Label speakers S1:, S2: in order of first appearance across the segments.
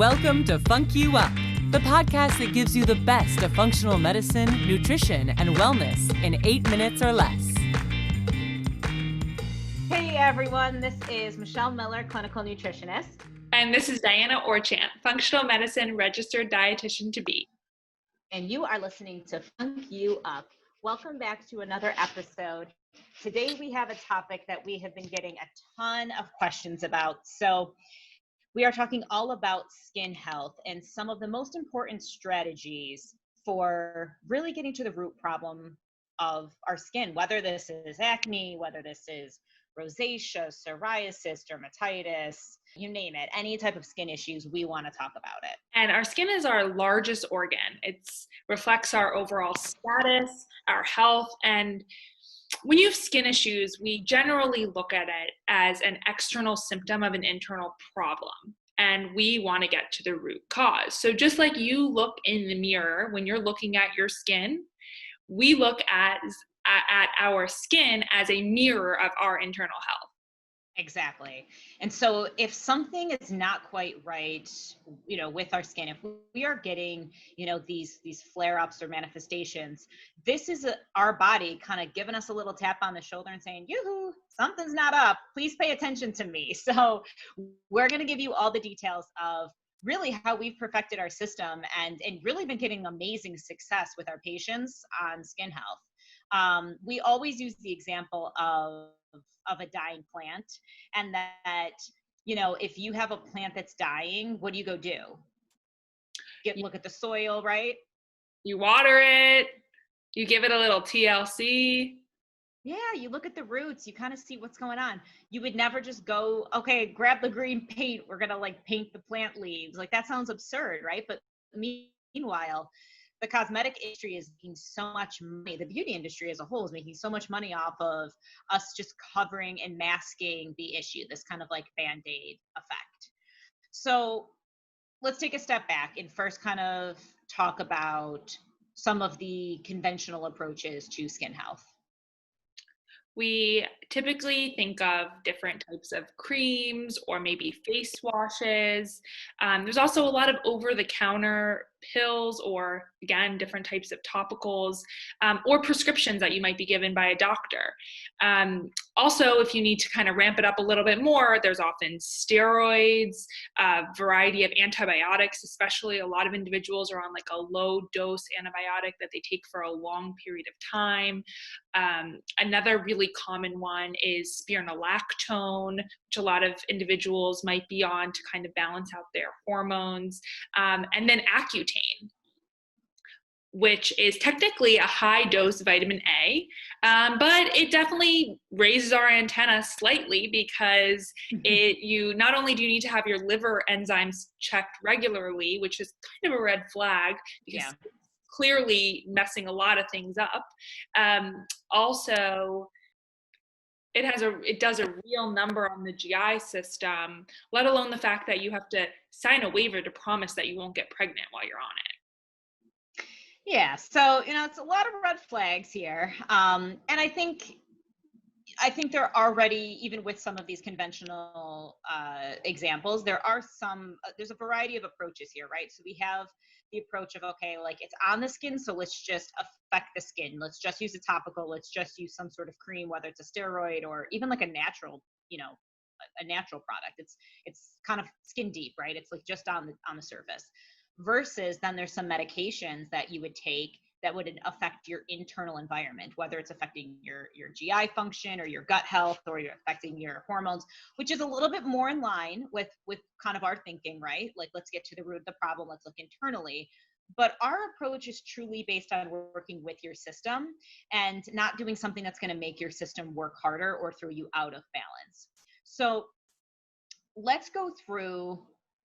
S1: Welcome to FUNC YOU UP, the podcast that gives you the best of functional medicine, nutrition, and wellness in 8 minutes or less.
S2: Hey everyone, this is Michelle Miller, clinical nutritionist.
S3: And this is Diana Orchant, functional medicine registered dietitian-to.
S2: And you are listening to FUNC YOU UP. Welcome back to another episode. Today we have a topic that we have been getting a ton of questions about. So we are talking all about skin health and some of the most important strategies for really getting to the root problem of our skin, whether this is acne, whether this is rosacea, psoriasis, dermatitis, you name it, any type of skin issues, we want to talk about it.
S3: And our skin is our largest organ. It reflects our overall status, our health, and when you have skin issues, we generally look at it as an external symptom of an internal problem, and we want to get to the root cause. So just like you look in the mirror when you're looking at your skin, we look at our skin as a mirror of our internal health.
S2: Exactly. And so if something is not quite right, with our skin, if we are getting, these flare-ups or manifestations, this is our body kind of giving us a little tap on the shoulder and saying, yoo-hoo, something's not up. Please pay attention to me. So we're going to give you all the details of really how we've perfected our system and really been getting amazing success with our patients on skin health. We always use the example of a dying plant, and that, if you have a plant that's dying, what do you go do? Look at the soil, right?
S3: You water it, you give it a little TLC.
S2: Yeah, you look at the roots, you kind of see what's going on. You would never just go, okay, grab the green paint, we're gonna paint the plant leaves. That sounds absurd, right? But meanwhile, the cosmetic industry is making so much money. The beauty industry as a whole is making so much money off of us just covering and masking the issue, this kind of Band-Aid effect. So let's take a step back and first kind of talk about some of the conventional approaches to skin health.
S3: We typically think of different types of creams or maybe face washes. There's also a lot of over-the-counter pills or, again, different types of topicals or prescriptions that you might be given by a doctor. Also, if you need to kind of ramp it up a little bit more, there's often steroids, a variety of antibiotics, especially a lot of individuals are on a low-dose antibiotic that they take for a long period of time. Another really common one is spironolactone, which a lot of individuals might be on to kind of balance out their hormones. And then Accutane, which is technically a high dose vitamin A, but it definitely raises our antenna slightly because you not only do you need to have your liver enzymes checked regularly, which is kind of a red flag because it's clearly messing a lot of things up. Also, it does a real number on the GI system, let alone the fact that you have to sign a waiver to promise that you won't get pregnant while you're on it.
S2: Yeah, so it's a lot of red flags here, and I think there are already, even with some of these conventional examples, there's a variety of approaches here, right? So we have the approach of, okay, it's on the skin, so let's just affect the skin. Let's just use a topical. Let's just use some sort of cream, whether it's a steroid or even a natural, a natural product. It's kind of skin deep, right? It's just on the surface. Versus then there's some medications that you would take that would affect your internal environment, whether it's affecting your GI function or your gut health, or you're affecting your hormones, which is a little bit more in line with kind of our thinking, right? Let's get to the root of the problem. Let's look internally. But our approach is truly based on working with your system and not doing something that's going to make your system work harder or throw you out of balance. So let's go through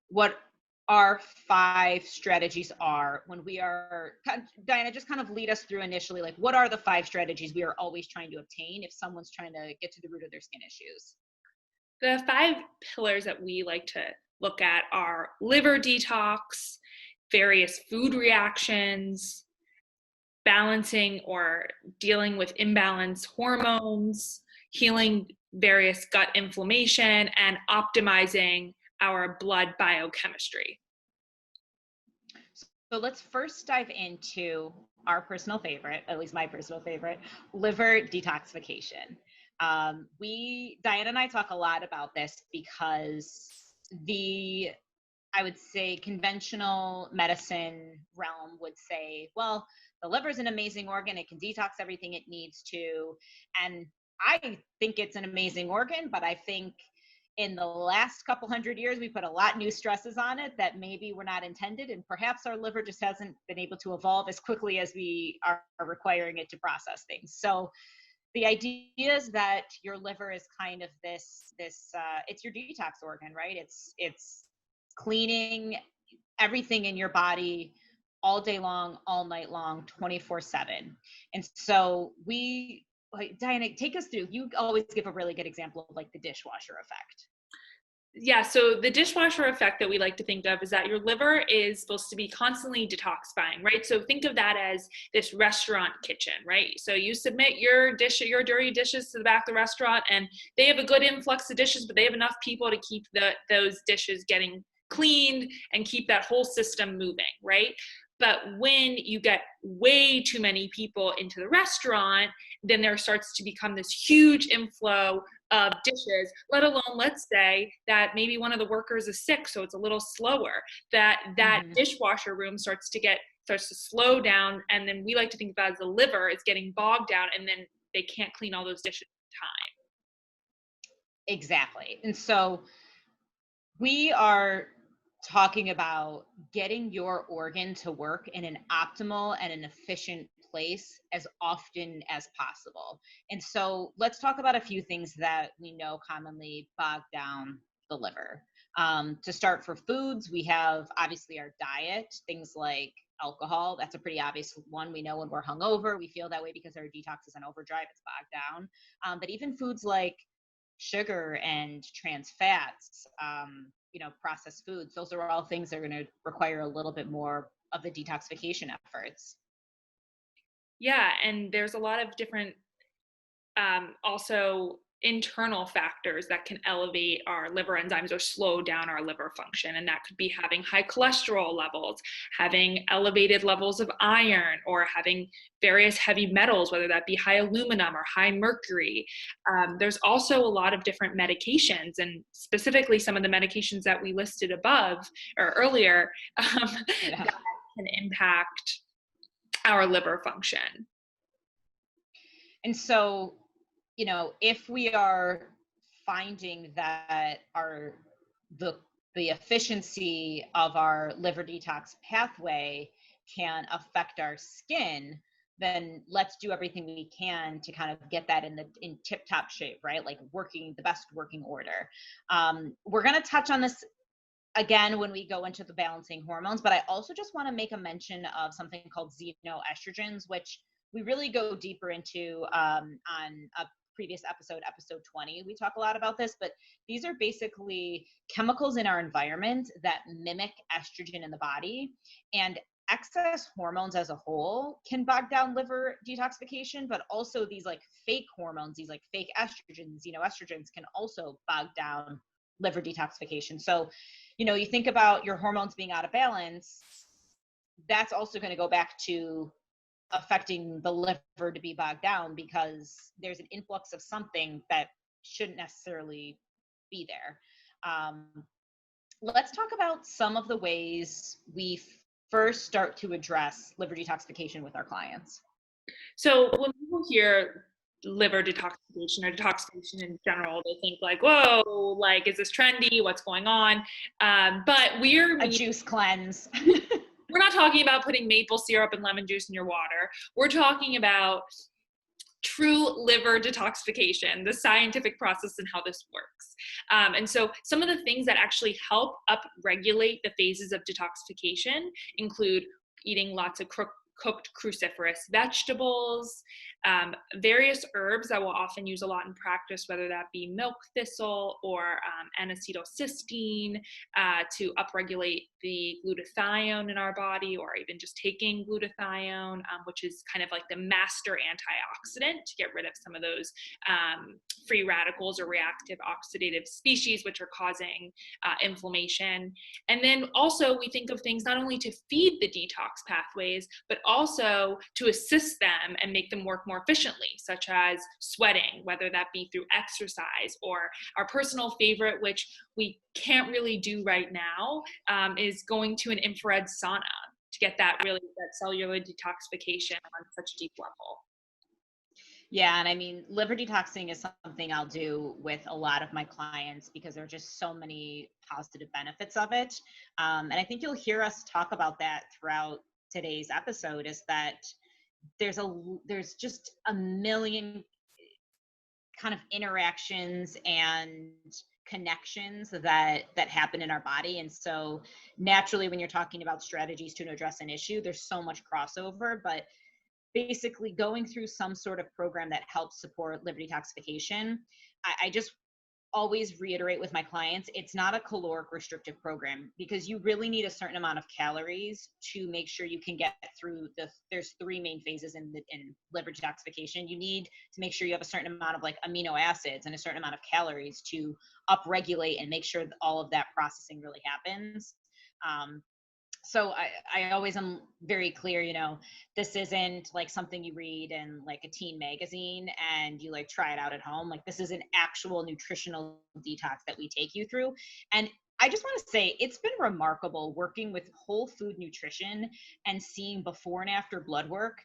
S2: what our 5 strategies are when we are, Diana, just kind of lead us through initially, what are the 5 strategies we are always trying to obtain if someone's trying to get to the root of their skin issues?
S3: The 5 pillars that we like to look at are liver detox, various food reactions, balancing or dealing with imbalanced hormones, healing various gut inflammation, and optimizing our blood biochemistry.
S2: So let's first dive into our personal favorite, at least my personal favorite, liver detoxification. Diana and I talk a lot about this because I would say conventional medicine realm would say, well, the liver is an amazing organ. It can detox everything it needs to. And I think it's an amazing organ, but I think in the last couple hundred years, we put a lot new stresses on it that maybe were not intended. And perhaps our liver just hasn't been able to evolve as quickly as we are requiring it to process things. So the idea is that your liver is kind of it's your detox organ, right? It's cleaning everything in your body all day long, all night long, 24/7. And so Diana, take us through. You always give a really good example of like the dishwasher effect.
S3: Yeah, so the dishwasher effect that we like to think of is that your liver is supposed to be constantly detoxifying, right? So think of that as this restaurant kitchen, right? So you submit your dirty dishes to the back of the restaurant, and they have a good influx of dishes, but they have enough people to keep those dishes getting cleaned and keep that whole system moving, right? But when you get way too many people into the restaurant, then there starts to become this huge inflow of dishes, let alone, let's say that maybe one of the workers is sick, so it's a little slower, that dishwasher room starts to slow down, and then we like to think about it as the liver is getting bogged down, and then they can't clean all those dishes in time.
S2: Exactly. And so we are talking about getting your organ to work in an optimal and an efficient place as often as possible. And so let's talk about a few things that we know commonly bog down the liver. To start, for foods, we have obviously our diet, things like alcohol. That's a pretty obvious one. We know when we're hungover, we feel that way because our detox is in overdrive, it's bogged down. But even foods like sugar and trans fats, processed foods, those are all things that are going to require a little bit more of the detoxification efforts.
S3: Yeah, and there's a lot of different also internal factors that can elevate our liver enzymes or slow down our liver function. And that could be having high cholesterol levels, having elevated levels of iron, or having various heavy metals, whether that be high aluminum or high mercury. There's also a lot of different medications, and specifically some of the medications that we listed above or earlier that can impact our liver function.
S2: And so, if we are finding that the efficiency of our liver detox pathway can affect our skin, then let's do everything we can to kind of get that in tip-top shape, right? Like the best working order. We're going to touch on this again when we go into the balancing hormones, but I also just want to make a mention of something called xenoestrogens, which we really go deeper into on a previous episode 20. We talk a lot about this, but these are basically chemicals in our environment that mimic estrogen in the body, and excess hormones as a whole can bog down liver detoxification, but also these like fake hormones, these like fake estrogens, xenoestrogens, can also bog down liver detoxification. So, you think about your hormones being out of balance, that's also going to go back to affecting the liver to be bogged down because there's an influx of something that shouldn't necessarily be there. Let's talk about some of the ways we first start to address liver detoxification with our clients.
S3: So when people hear liver detoxification or detoxification in general, they think like, whoa, like, is this trendy? What's going on? But
S2: a juice cleanse.
S3: We're not talking about putting maple syrup and lemon juice in your water. We're talking about true liver detoxification, the scientific process and how this works. And so some of the things that actually help upregulate the phases of detoxification include eating lots of cooked cruciferous vegetables, various herbs that we'll often use a lot in practice, whether that be milk thistle or N-acetylcysteine, to upregulate the glutathione in our body, or even just taking glutathione, which is kind of like the master antioxidant to get rid of some of those free radicals or reactive oxidative species, which are causing inflammation. And then also we think of things not only to feed the detox pathways, but also to assist them and make them work more efficiently, such as sweating, whether that be through exercise, or our personal favorite, which we can't really do right now, is going to an infrared sauna to get that cellular detoxification on such a deep level.
S2: Yeah, and I mean, liver detoxing is something I'll do with a lot of my clients because there are just so many positive benefits of it. And I think you'll hear us talk about that throughout today's episode, is that there's just a million kind of interactions and connections that happen in our body. And so naturally, when you're talking about strategies to address an issue, there's so much crossover, but basically going through some sort of program that helps support liver detoxification. I just always reiterate with my clients, it's not a caloric restrictive program, because you really need a certain amount of calories to make sure you can get through there's three main phases in liver detoxification. You need to make sure you have a certain amount of like amino acids and a certain amount of calories to upregulate and make sure that all of that processing really happens. So I always am very clear, this isn't like something you read in like a teen magazine and you like try it out at home. Like, this is an actual nutritional detox that we take you through. And I just want to say, it's been remarkable working with whole food nutrition and seeing before and after blood work.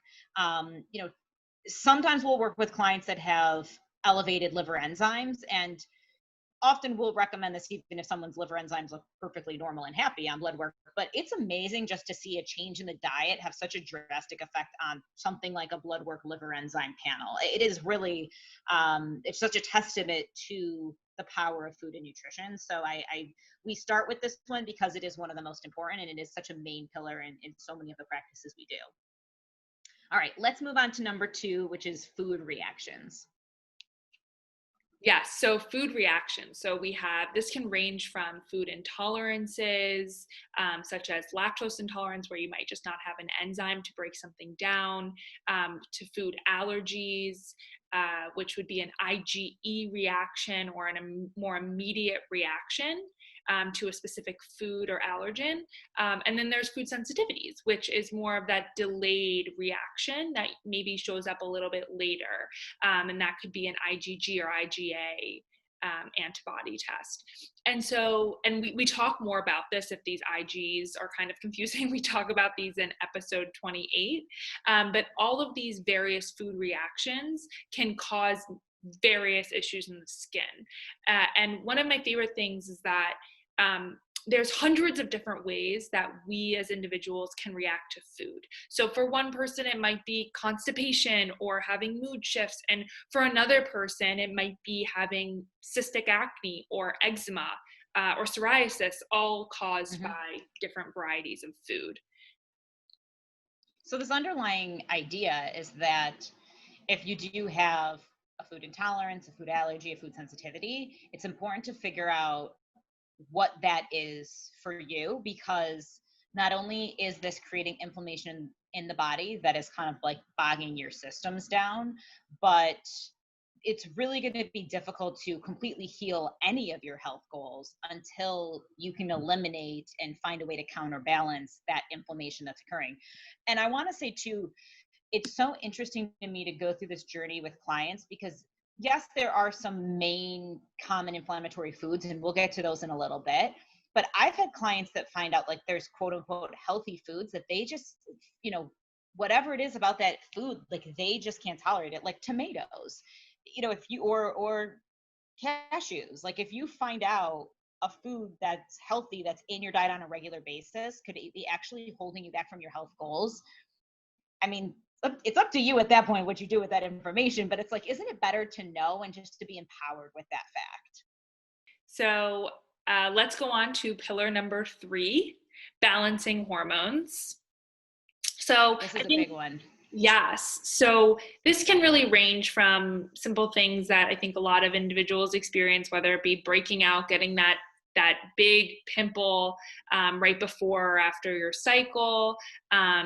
S2: Sometimes we'll work with clients that have elevated liver enzymes, and often we'll recommend this even if someone's liver enzymes look perfectly normal and happy on blood work. But it's amazing just to see a change in the diet have such a drastic effect on something like a blood work liver enzyme panel. It is really, it's such a testament to the power of food and nutrition. So we start with this one because it is one of the most important, and it is such a main pillar in so many of the practices we do. All right, let's move on to number 2, which is food reactions.
S3: Yes, so food reactions. So this can range from food intolerances, such as lactose intolerance, where you might just not have an enzyme to break something down, to food allergies, which would be an IgE reaction, or a more immediate reaction to a specific food or allergen. And then there's food sensitivities, which is more of that delayed reaction that maybe shows up a little bit later. And that could be an IgG or IgA antibody test. And we talk more about this if these IGs are kind of confusing. We talk about these in episode 28. But all of these various food reactions can cause various issues in the skin. And one of my favorite things is that there's hundreds of different ways that we as individuals can react to food. So for one person, it might be constipation or having mood shifts. And for another person, it might be having cystic acne or eczema or psoriasis, all caused by different varieties of food.
S2: So this underlying idea is that if you do have a food intolerance, a food allergy, a food sensitivity, it's important to figure out what that is for you, because not only is this creating inflammation in the body that is kind of like bogging your systems down, but it's really going to be difficult to completely heal any of your health goals until you can eliminate and find a way to counterbalance that inflammation that's occurring. And I want to say too, it's so interesting to me to go through this journey with clients, because yes, there are some main common inflammatory foods, and we'll get to those in a little bit. But I've had clients that find out like there's quote unquote healthy foods that they just, whatever it is about that food, like they just can't tolerate it, like tomatoes, if you, or cashews, like if you find out a food that's healthy, that's in your diet on a regular basis, could it be actually holding you back from your health goals? I mean, it's up to you at that point what you do with that information, but it's like, isn't it better to know and just to be empowered with that fact?
S3: So let's go on to pillar number 3, balancing hormones. So
S2: This
S3: I
S2: is a
S3: think,
S2: big one.
S3: yes. So this can really range from simple things that I think a lot of individuals experience, whether it be breaking out, getting that big pimple right before or after your cycle,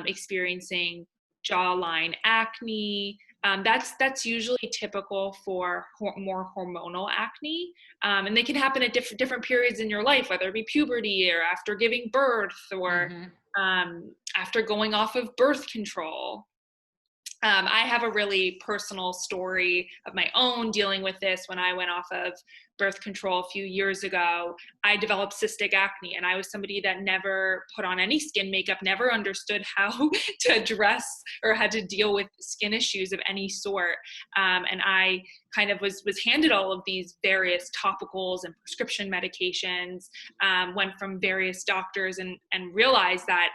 S3: experiencing jawline acne. That's usually typical for more hormonal acne, and they can happen at different periods in your life, whether it be puberty or after giving birth or after going off of birth control. I have a really personal story of my own dealing with this. When I went off of birth control a few years ago, I developed cystic acne, and I was somebody that never put on any skin makeup, never understood how to address or had to deal with skin issues of any sort. And I kind of was handed all of these various topicals and prescription medications, went from various doctors and realized that,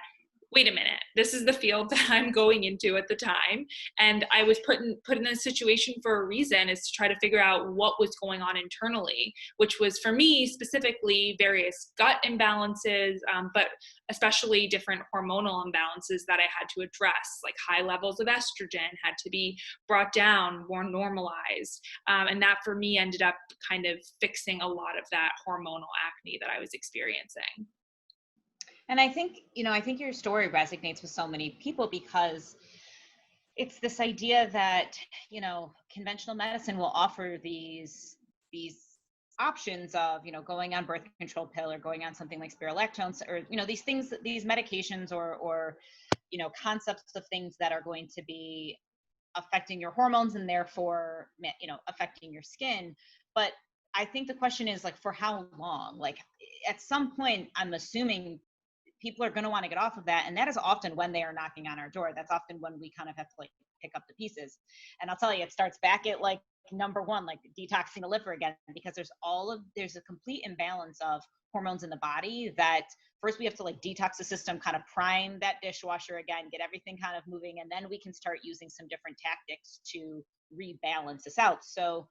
S3: wait a minute, this is the field that I'm going into at the time. And I was put in a situation for a reason, is to try to figure out what was going on internally, which was for me specifically various gut imbalances, but especially different hormonal imbalances that I had to address, like high levels of estrogen had to be brought down, more normalized. And that for me ended up kind of fixing a lot of that hormonal acne that I was experiencing.
S2: And I think, I think your story resonates with so many people because it's this idea that, conventional medicine will offer these options of, going on birth control pill or going on something like spirulactone, or, these things, these medications or, concepts of things that are going to be affecting your hormones and therefore, affecting your skin. But I think the question is, like, for how long? Like, at some point, I'm assuming people are going to want to get off of that. And that is often when they are knocking on our door. That's often when we kind of have to, like, pick up the pieces. And I'll tell you, it starts back at, like, number one, like detoxing the liver again, because there's a complete imbalance of hormones in the body that first we have to, like, detox the system, kind of prime that dishwasher again, get everything kind of moving. And then we can start using some different tactics to rebalance this out. So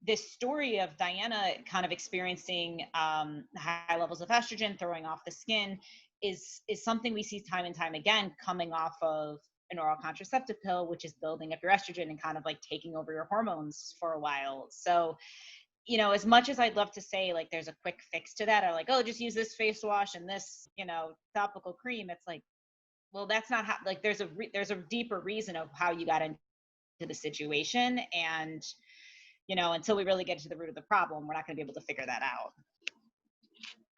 S2: this story of Diana kind of experiencing high levels of estrogen, throwing off the skin, is something we see time and time again, coming off of an oral contraceptive pill, which is building up your estrogen and kind of like taking over your hormones for a while. So, as much as I'd love to say, like, there's a quick fix to that, or like, oh, just use this face wash and this, topical cream, it's like, well, that's not how, like, there's a deeper reason of how you got into the situation. And, until we really get to the root of the problem, we're not going to be able to figure that out.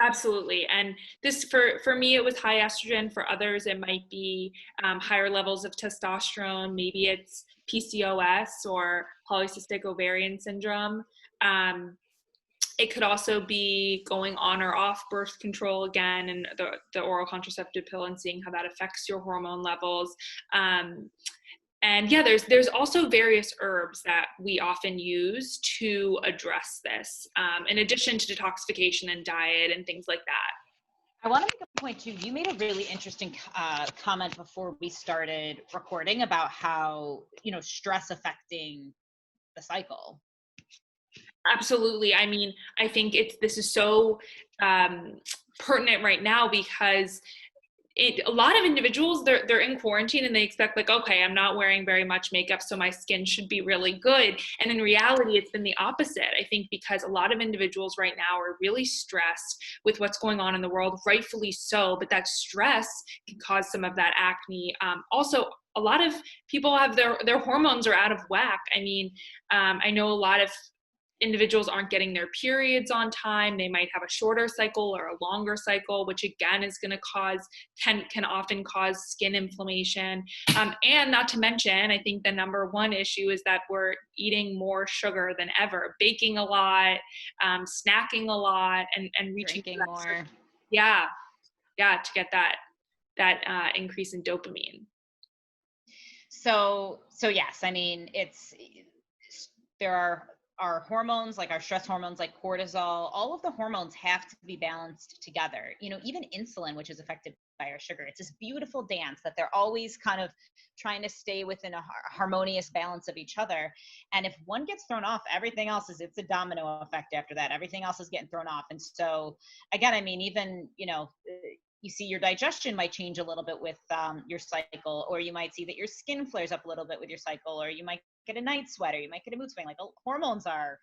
S3: Absolutely. And this, for me, it was high estrogen. For others, it might be higher levels of testosterone. Maybe it's PCOS or polycystic ovarian syndrome. It could also be going on or off birth control again, and the oral contraceptive pill, and seeing how that affects your hormone levels. And yeah, there's also various herbs that we often use to address this, in addition to detoxification and diet and things like that.
S2: I want to make a point too. You made a really interesting comment before we started recording about how, stress affecting the cycle.
S3: Absolutely. I mean, I think this is so pertinent right now, because a lot of individuals, they're in quarantine and they expect, like, okay, I'm not wearing very much makeup, so my skin should be really good. And in reality, it's been the opposite. I think because a lot of individuals right now are really stressed with what's going on in the world, rightfully so, but that stress can cause some of that acne. Also, a lot of people have their hormones are out of whack. I mean, I know a lot of individuals aren't getting their periods on time. They might have a shorter cycle or a longer cycle, which again is going to can often cause skin inflammation. And not to mention, I think the number one issue is that we're eating more sugar than ever, baking a lot, snacking a lot, and reaching
S2: Drinking more.
S3: Yeah, to get that increase in dopamine.
S2: So yes, I mean, there are our hormones, like our stress hormones, like cortisol, all of the hormones have to be balanced together. Even insulin, which is affected by our sugar, it's this beautiful dance that they're always kind of trying to stay within a harmonious balance of each other. And if one gets thrown off, everything else it's a domino effect after that. Everything else is getting thrown off. And so again, I mean, even, you see your digestion might change a little bit with your cycle, or you might see that your skin flares up a little bit with your cycle, or you might get a night sweat, or you might get a mood swing. Like hormones are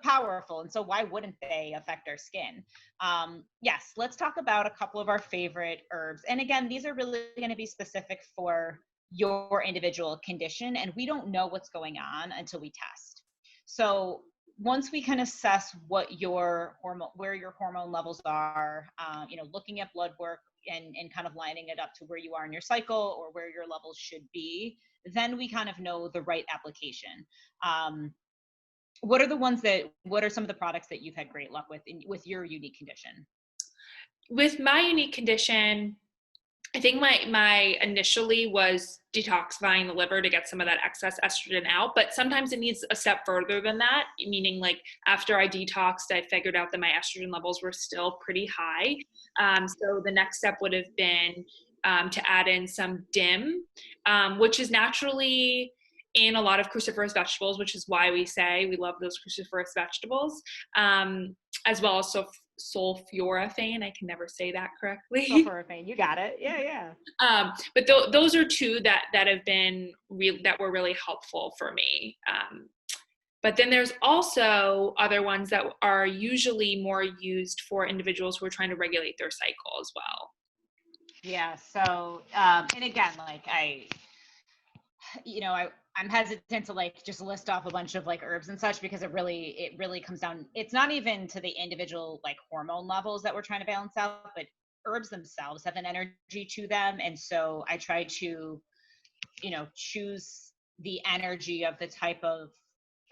S2: powerful, and so why wouldn't they affect our skin? Yes, let's talk about a couple of our favorite herbs. And again, these are really going to be specific for your individual condition, and we don't know what's going on until we test. So once we can assess what your where your hormone levels are, looking at blood work and kind of lining it up to where you are in your cycle or where your levels should be, then we kind of know the right application. What are some of the products that you've had great luck with with your unique condition?
S3: With my unique condition, I think my initially was detoxifying the liver to get some of that excess estrogen out, but sometimes it needs a step further than that, meaning like after I detoxed, I figured out that my estrogen levels were still pretty high. So the next step would have been to add in some DIM, which is naturally in a lot of cruciferous vegetables, which is why we say we love those cruciferous vegetables, as well as sulforaphane. I can never say that correctly.
S2: Sulforaphane, you got it. Yeah.
S3: But those are two that have been that were really helpful for me. But then there's also other ones that are usually more used for individuals who are trying to regulate their cycle as well.
S2: Yeah. So, and again, like I'm hesitant to like just list off a bunch of like herbs and such, because it really comes down, it's not even to the individual like hormone levels that we're trying to balance out, but herbs themselves have an energy to them. And so I try to, choose the energy of the type of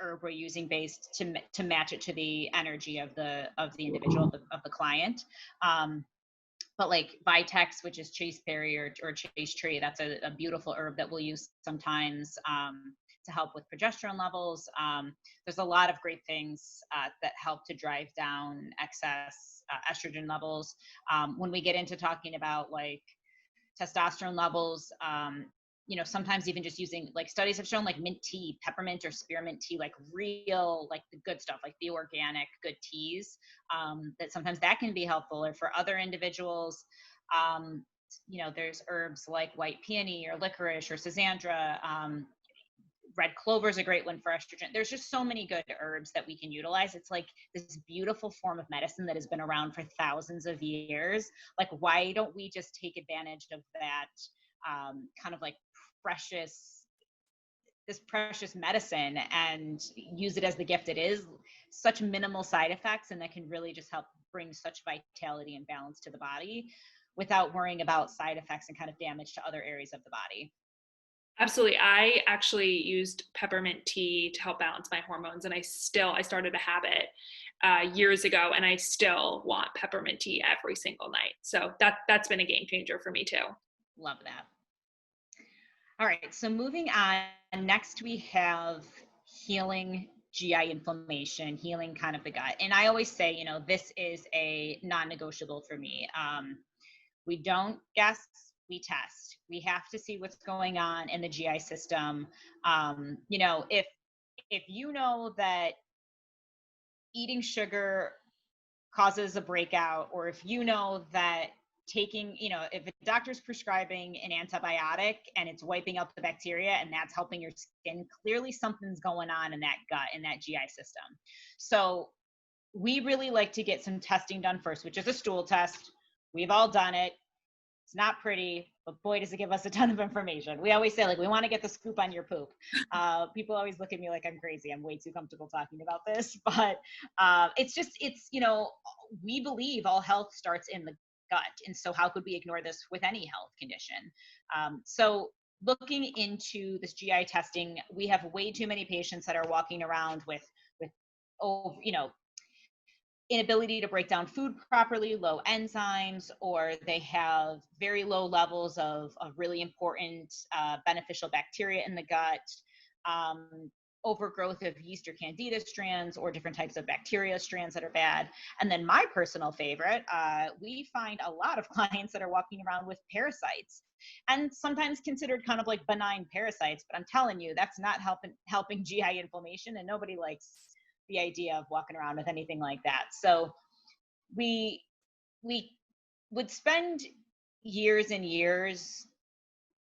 S2: herb we're using based to match it to the energy of the individual, of the client. But like Vitex, which is chasteberry or chaste tree, that's a beautiful herb that we'll use sometimes to help with progesterone levels. There's a lot of great things that help to drive down excess estrogen levels. When we get into talking about like testosterone levels, sometimes even just using, like studies have shown like mint tea, peppermint or spearmint tea, like real, like the good stuff, like the organic good teas, that sometimes that can be helpful. Or for other individuals, there's herbs like white peony or licorice or schizandra. Red clover is a great one for estrogen. There's just so many good herbs that we can utilize. It's like this beautiful form of medicine that has been around for thousands of years. Like, why don't we just take advantage of that kind of like precious medicine and use it as the gift it is? Such minimal side effects, and that can really just help bring such vitality and balance to the body without worrying about side effects and kind of damage to other areas of the body.
S3: Absolutely. I actually used peppermint tea to help balance my hormones, and I started a habit years ago, and I still want peppermint tea every single night. So that's been a game changer for me too.
S2: Love that. All right, so moving on, next we have healing GI inflammation, healing kind of the gut. And I always say, this is a non-negotiable for me. We don't guess, we test. We have to see what's going on in the GI system. If you know that eating sugar causes a breakout, or if you know that taking, if a doctor's prescribing an antibiotic and it's wiping out the bacteria and that's helping your skin, clearly something's going on in that gut, in that GI system. So we really like to get some testing done first, which is a stool test. We've all done it. It's not pretty, but boy, does it give us a ton of information. We always say, like, we want to get the scoop on your poop. People always look at me like I'm crazy. I'm way too comfortable talking about this, but we believe all health starts in the gut. And so how could we ignore this with any health condition? So looking into this GI testing, we have way too many patients that are walking around with inability to break down food properly, low enzymes, or they have very low levels of really important beneficial bacteria in the gut, overgrowth of yeast or candida strands, or different types of bacteria strands that are bad. And then my personal favorite, we find a lot of clients that are walking around with parasites, and sometimes considered kind of like benign parasites, but I'm telling you, that's not helping GI inflammation, and nobody likes the idea of walking around with anything like that. So we would spend years and years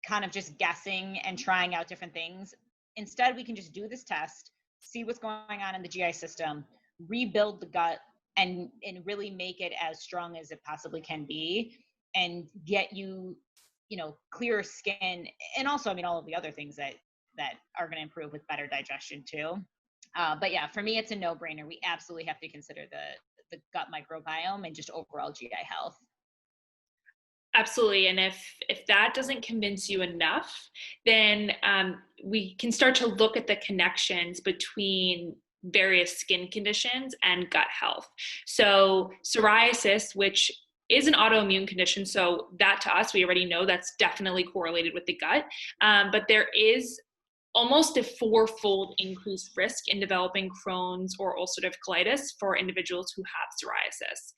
S2: kind of just guessing and trying out different things. Instead, we can just do this test, see what's going on in the GI system, rebuild the gut, and really make it as strong as it possibly can be, and get you, clearer skin, and also, all of the other things that are going to improve with better digestion too. But yeah, for me, it's a no-brainer. We absolutely have to consider the gut microbiome and just overall GI health.
S3: Absolutely. And if that doesn't convince you enough, then we can start to look at the connections between various skin conditions and gut health. So psoriasis, which is an autoimmune condition, so that to us, we already know that's definitely correlated with the gut. But there is almost a 4-fold increased risk in developing Crohn's or ulcerative colitis for individuals who have psoriasis.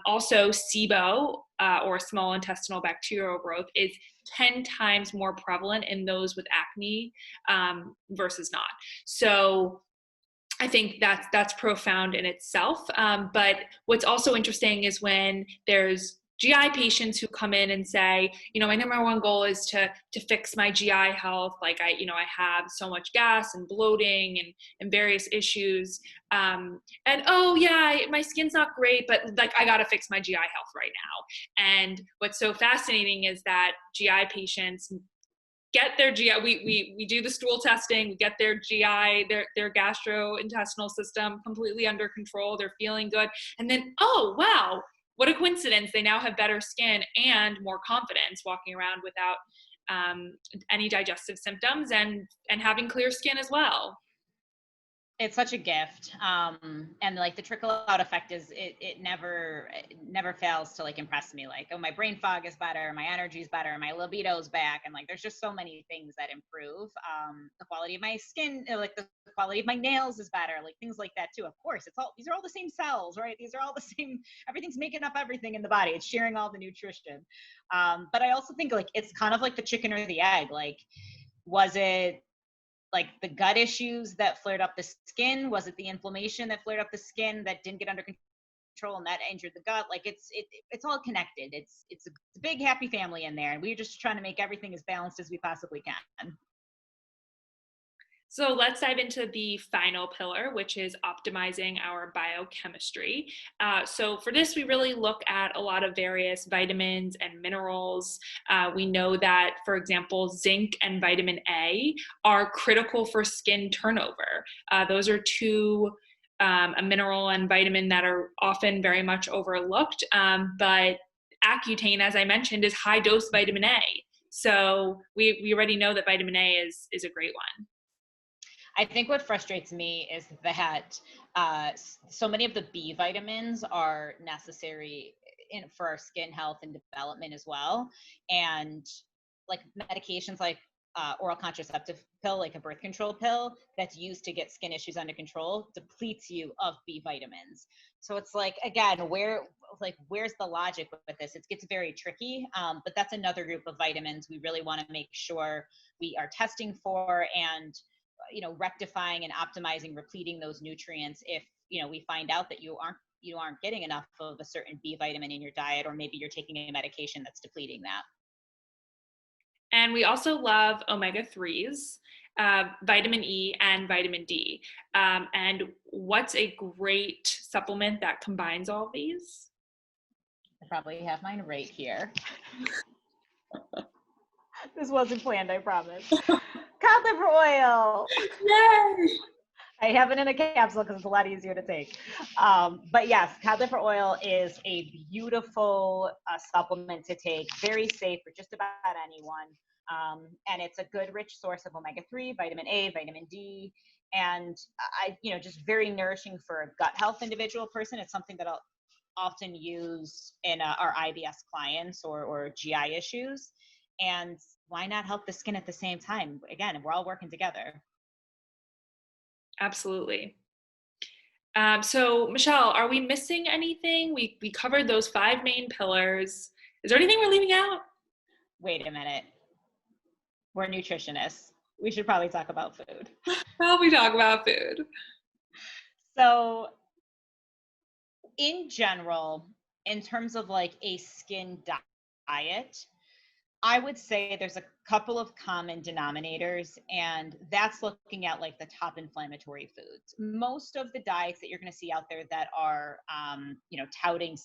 S3: Also, SIBO, or small intestinal bacterial growth, is 10 times more prevalent in those with acne versus not. So I think that's profound in itself. But what's also interesting is when there's GI patients who come in and say, my number one goal is to fix my GI health. Like I have so much gas and bloating and various issues. And oh yeah, my skin's not great, but like I got to fix my GI health right now. And what's so fascinating is that GI patients get their GI, we do the stool testing, we get their GI, their gastrointestinal system completely under control. They're feeling good. And then, oh, wow, what a coincidence. They now have better skin and more confidence walking around without any digestive symptoms and having clear skin as well.
S2: It's such a gift. And like the trickle out effect is it never fails to like impress me. Like, oh, my brain fog is better, my energy is better, my libido's back. And like, there's just so many things that improve. The quality of my skin, like the quality of my nails is better, like things like that too. Of course, these are all the same cells, right? These are all the same, everything's making up everything in the body. It's sharing all the nutrition. But I also think like, it's kind of like the chicken or the egg. Like, was it like the gut issues that flared up the skin? Was it the inflammation that flared up the skin that didn't get under control and that injured the gut? Like it's all connected. It's a big happy family in there, and we're just trying to make everything as balanced as we possibly can.
S3: So let's dive into the final pillar, which is optimizing our biochemistry. So for this, we really look at a lot of various vitamins and minerals. We know that, for example, zinc and vitamin A are critical for skin turnover. Those are two, a mineral and vitamin that are often very much overlooked. But Accutane, as I mentioned, is high dose vitamin A. So we already know that vitamin A is a great one.
S2: I think what frustrates me is that so many of the B vitamins are necessary for our skin health and development as well. And like medications like oral contraceptive pill, like a birth control pill that's used to get skin issues under control, depletes you of B vitamins. So it's like, again, where's the logic with this? It gets very tricky, but that's another group of vitamins we really want to make sure we are testing for and rectifying and optimizing, repleting those nutrients if we find out that you aren't getting enough of a certain B vitamin in your diet, or maybe you're taking a medication that's depleting that.
S3: And we also love omega-3s, vitamin E and vitamin D. And what's a great supplement that combines all these?
S2: I probably have mine right here. This wasn't planned, I promise. Cod liver oil.
S3: Yay!
S2: I have it in a capsule because it's a lot easier to take. But yes, cod liver oil is a beautiful supplement to take, very safe for just about anyone. And it's a good, rich source of omega-3, vitamin A, vitamin D, and just very nourishing for a gut health individual person. It's something that I'll often use in our IBS clients or GI issues. And why not help the skin at the same time? Again, we're all working together.
S3: Absolutely. So Michelle, are we missing anything? We covered those 5 main pillars. Is there anything we're leaving out?
S2: Wait a minute. We're nutritionists. We should probably talk about food.
S3: Well, we talk about food.
S2: So in general, in terms of like a skin diet, I would say there's a couple of common denominators, and that's looking at like the top inflammatory foods. Most of the diets that you're going to see out there that are, touting,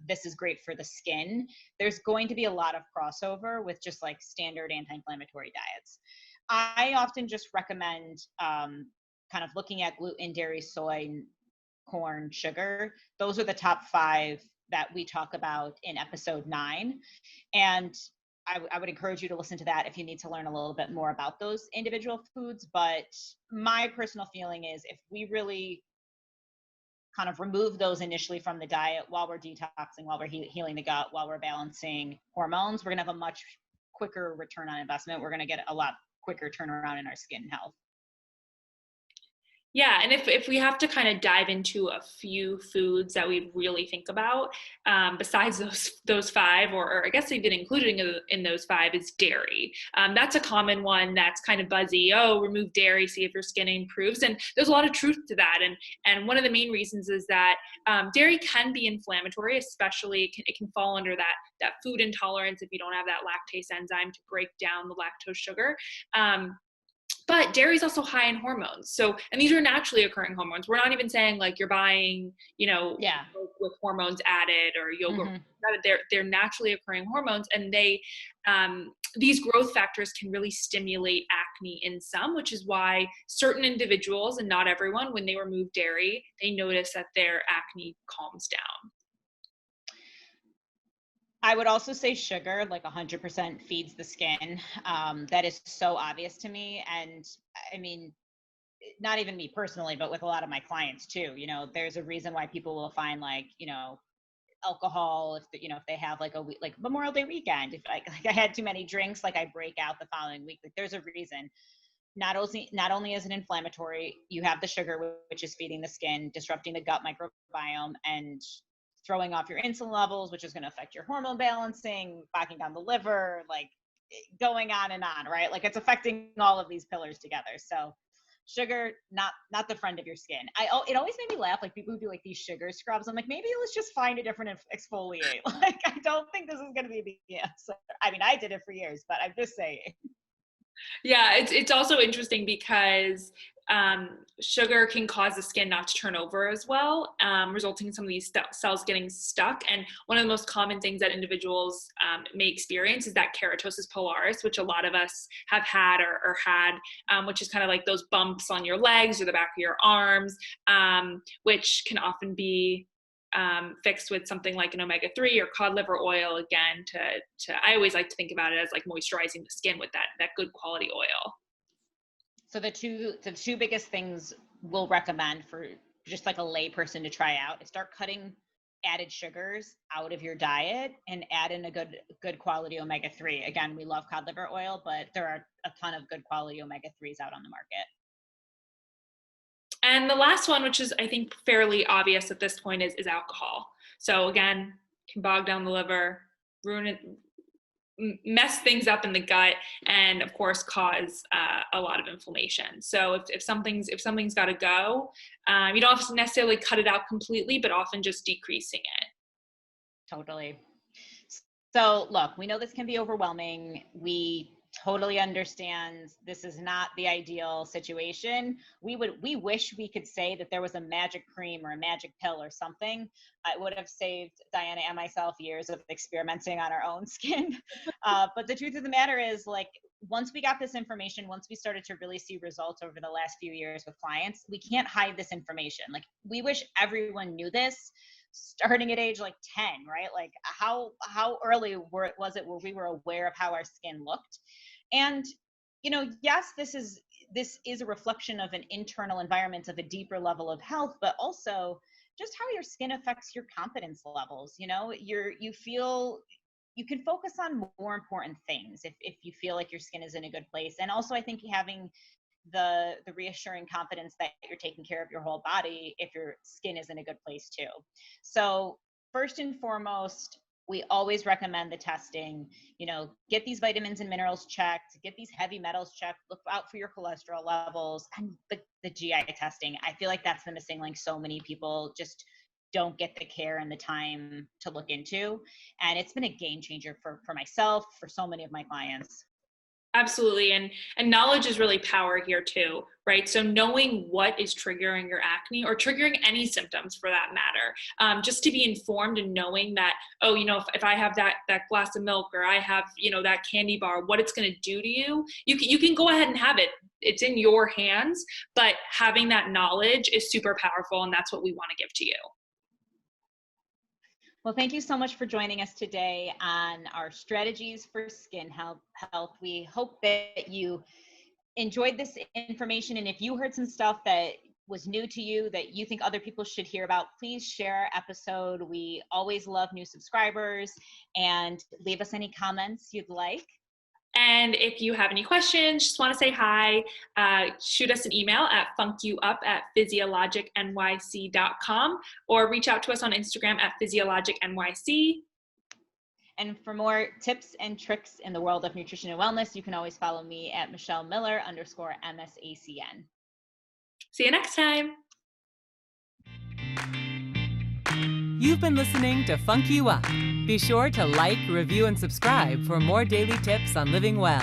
S2: this is great for the skin, there's going to be a lot of crossover with just like standard anti-inflammatory diets. I often just recommend kind of looking at gluten, dairy, soy, corn, sugar. Those are the top 5 that we talk about in episode 9. And I would encourage you to listen to that if you need to learn a little bit more about those individual foods. But my personal feeling is if we really kind of remove those initially from the diet while we're detoxing, while we're healing the gut, while we're balancing hormones, we're going to have a much quicker return on investment. We're going to get a lot quicker turnaround in our skin health.
S3: Yeah, and if we have to kind of dive into a few foods that we really think about, besides those 5, or I guess even including in those 5 is dairy. That's a common one that's kind of buzzy. Oh, remove dairy, see if your skin improves, and there's a lot of truth to that. And one of the main reasons is that dairy can be inflammatory, especially it can fall under that food intolerance if you don't have that lactase enzyme to break down the lactose sugar. But dairy is also high in hormones. So, and these are naturally occurring hormones. We're not even saying like you're buying, milk with hormones added or yogurt. Mm-hmm. They're naturally occurring hormones, and these growth factors can really stimulate acne in some, which is why certain individuals, and not everyone, when they remove dairy, they notice that their acne calms down.
S2: I would also say sugar, like 100% feeds the skin. That is so obvious to me. And I mean, not even me personally, but with a lot of my clients too, there's a reason why people will find like, alcohol, if they have like like Memorial Day weekend, if I had too many drinks, like I break out the following week, like there's a reason. Not only is it inflammatory, you have the sugar, which is feeding the skin, disrupting the gut microbiome, and throwing off your insulin levels, which is going to affect your hormone balancing, bogging down the liver, like going on and on, right? Like it's affecting all of these pillars together. So sugar, not the friend of your skin. It always made me laugh, like people who do like these sugar scrubs. I'm like, maybe let's just find a different exfoliate. Like, I don't think this is going to be a big answer. I mean, I did it for years, but I'm just saying.
S3: Yeah, it's also interesting because sugar can cause the skin not to turn over as well, resulting in some of these cells getting stuck. And one of the most common things that individuals may experience is that keratosis pilaris, which a lot of us have had or had, which is kind of like those bumps on your legs or the back of your arms, which can often be fixed with something like an omega-3 or cod liver oil. Again, I always like to think about it as like moisturizing the skin with that good quality oil.
S2: So the two biggest things we'll recommend for just like a lay person to try out is start cutting added sugars out of your diet and add in a good quality omega-3. Again, we love cod liver oil, but there are a ton of good quality omega-3s out on the market.
S3: And the last one, which is I think fairly obvious at this point, is alcohol. So again, can bog down the liver, ruin it, mess things up in the gut, and of course cause a lot of inflammation. So if something's got to go, you don't have to necessarily cut it out completely, but often just decreasing it.
S2: Totally. So look, we know this can be overwhelming. We totally understand this is not the ideal situation. We wish we could say that there was a magic cream or a magic pill or something. It would have saved Diana and myself years of experimenting on our own skin. But the truth of the matter is, like, once we got this information, once we started to really see results over the last few years with clients, we can't hide this information. Like, we wish everyone knew this starting at age like 10, right? Like how early was it where we were aware of how our skin looked? And, yes, this is a reflection of an internal environment of a deeper level of health, but also just how your skin affects your confidence levels. You can focus on more important things if you feel like your skin is in a good place. And also, I think having the reassuring confidence that you're taking care of your whole body if your skin is in a good place too. So first and foremost, we always recommend the testing. Get these vitamins and minerals checked, get these heavy metals checked, look out for your cholesterol levels, and the GI testing. I feel like that's the missing link. So many people just don't get the care and the time to look into. And it's been a game changer for myself, for so many of my clients.
S3: Absolutely. And knowledge is really power here too, right? So knowing what is triggering your acne or triggering any symptoms for that matter, just to be informed and knowing that, oh, if I have that glass of milk or I have, that candy bar, what it's going to do to you, you can go ahead and have it. It's in your hands, but having that knowledge is super powerful, and that's what we want to give to you.
S2: Well, thank you so much for joining us today on our strategies for skin health. We hope that you enjoyed this information. And if you heard some stuff that was new to you that you think other people should hear about, please share our episode. We always love new subscribers, and leave us any comments you'd like.
S3: And if you have any questions, just want to say hi, shoot us an email at funkyouup@physiologicnyc.com, or reach out to us on Instagram at physiologicnyc.
S2: And for more tips and tricks in the world of nutrition and wellness, you can always follow me at MichelleMiller_MSACN.
S3: See you next time.
S1: You've been listening to Funk You Up. Be sure to like, review, and subscribe for more daily tips on living well.